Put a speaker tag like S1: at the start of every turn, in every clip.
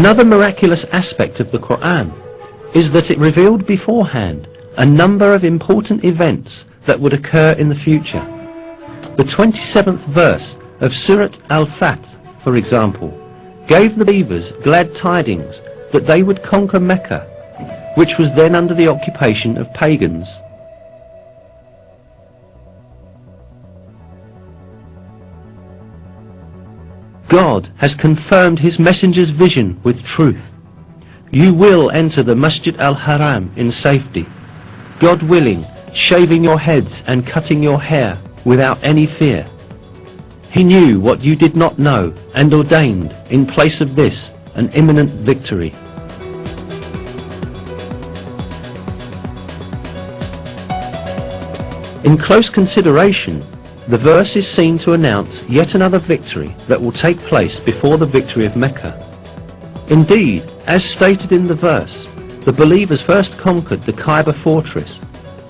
S1: Another miraculous aspect of the Quran is that it revealed beforehand a number of important events that would occur in the future. The 27th verse of Surat Al-Fath, for example, gave the believers glad tidings that they would conquer Mecca, which was then under the occupation of pagans. God has confirmed his messenger's vision with truth. You will enter the Masjid al-Haram in safety, God willing, shaving your heads and cutting your hair without any fear. He knew what you did not know and ordained in place of this an imminent victory. In close consideration, the verse is seen to announce yet another victory that will take place before the victory of Mecca. Indeed, as stated in the verse, the believers first conquered the Kaaba fortress,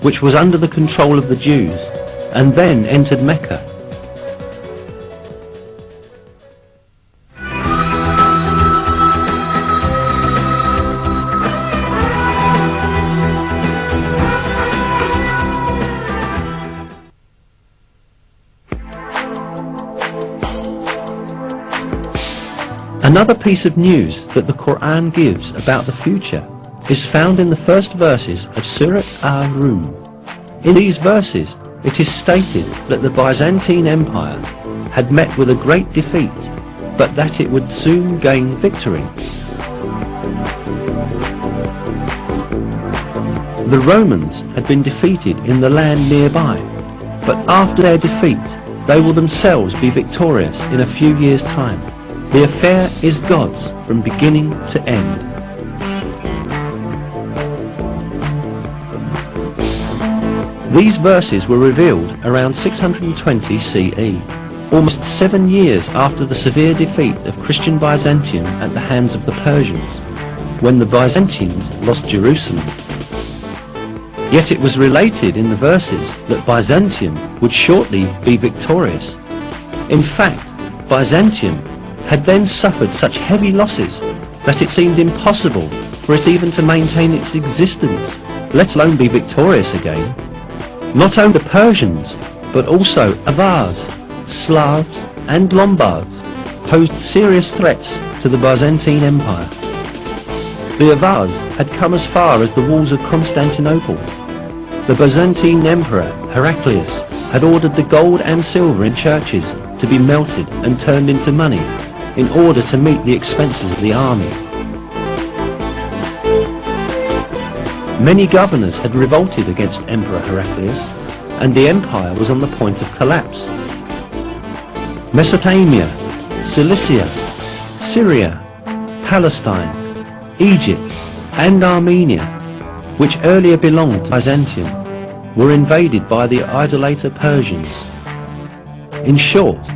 S1: which was under the control of the Jews, and then entered Mecca. Another piece of news that the Quran gives about the future is found in the first verses of Surat Ar-Rum. In these verses, it is stated that the Byzantine Empire had met with a great defeat, but that it would soon gain victory. The Romans had been defeated in the land nearby, but after their defeat, they will themselves be victorious in a few years' time. The affair is God's from beginning to end. These verses were revealed around 620 CE, almost 7 years after the severe defeat of Christian Byzantium at the hands of the Persians, when the Byzantines lost Jerusalem. Yet it was related in the verses that Byzantium would shortly be victorious. In fact, Byzantium had then suffered such heavy losses that it seemed impossible for it even to maintain its existence, let alone be victorious again. Not only the Persians, but also Avars, Slavs and Lombards posed serious threats to the Byzantine Empire. The Avars had come as far as the walls of Constantinople. The Byzantine Emperor Heraclius had ordered the gold and silver in churches to be melted and turned into money in order to meet the expenses of the army. Many governors had revolted against Emperor Heraclius, and the empire was on the point of collapse. Mesopotamia, Cilicia, Syria, Palestine, Egypt, and Armenia, which earlier belonged to Byzantium, were invaded by the idolater Persians. In short,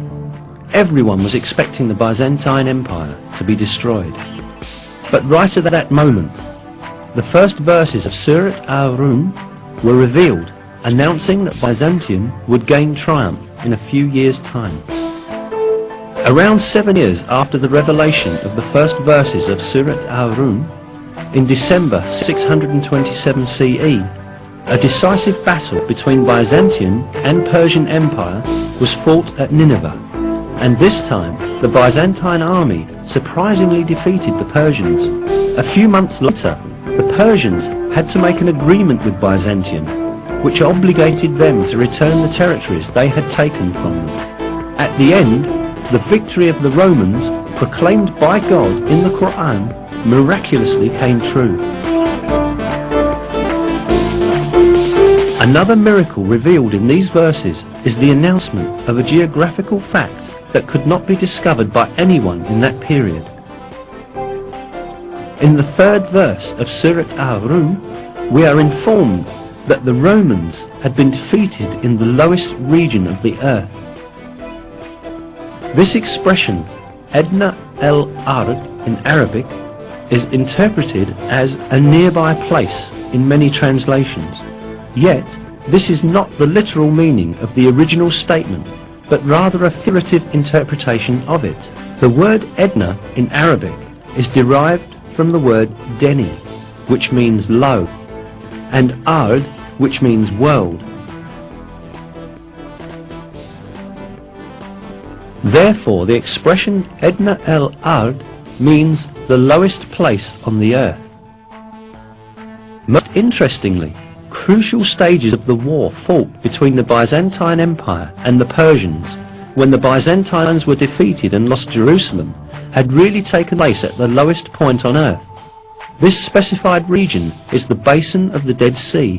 S1: everyone was expecting the Byzantine Empire to be destroyed. But right at that moment, the first verses of Surat Ar-Rum were revealed, announcing that Byzantium would gain triumph in a few years' time. Around 7 years after the revelation of the first verses of Surat Ar-Rum, in December 627 CE, a decisive battle between Byzantium and Persian Empire was fought at Nineveh. And this time, the Byzantine army surprisingly defeated the Persians. A few months later, the Persians had to make an agreement with Byzantium, which obligated them to return the territories they had taken from them. At the end, the victory of the Romans, proclaimed by God in the Quran, miraculously came true. Another miracle revealed in these verses is the announcement of a geographical fact that could not be discovered by anyone in that period. In the third verse of Surat Ar-Rum, we are informed that the Romans had been defeated in the lowest region of the earth. This expression, Adna el-Ard in Arabic, is interpreted as a nearby place in many translations. Yet, this is not the literal meaning of the original statement, but rather a figurative interpretation of it. The word Edna in Arabic is derived from the word deni, which means low, and ard, which means world. Therefore, the expression Edna el-Ard means the lowest place on the earth. Most interestingly, crucial stages of the war fought between the Byzantine Empire and the Persians, when the Byzantines were defeated and lost Jerusalem, had really taken place at the lowest point on earth. This specified region is the basin of the Dead Sea,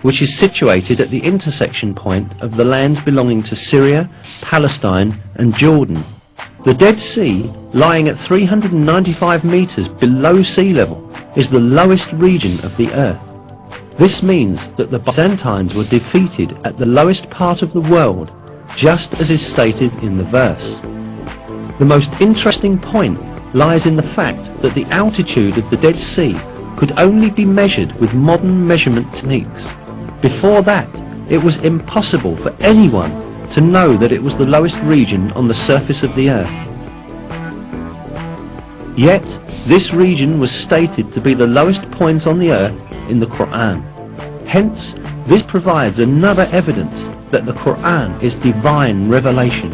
S1: which is situated at the intersection point of the lands belonging to Syria, Palestine and Jordan. The Dead Sea, lying at 395 meters below sea level, is the lowest region of the earth. This means that the Byzantines were defeated at the lowest part of the world, just as is stated in the verse. The most interesting point lies in the fact that the altitude of the Dead Sea could only be measured with modern measurement techniques. Before that, it was impossible for anyone to know that it was the lowest region on the surface of the earth. Yet, this region was stated to be the lowest point on the earth in the Quran. Hence, this provides another evidence that the Quran is divine revelation.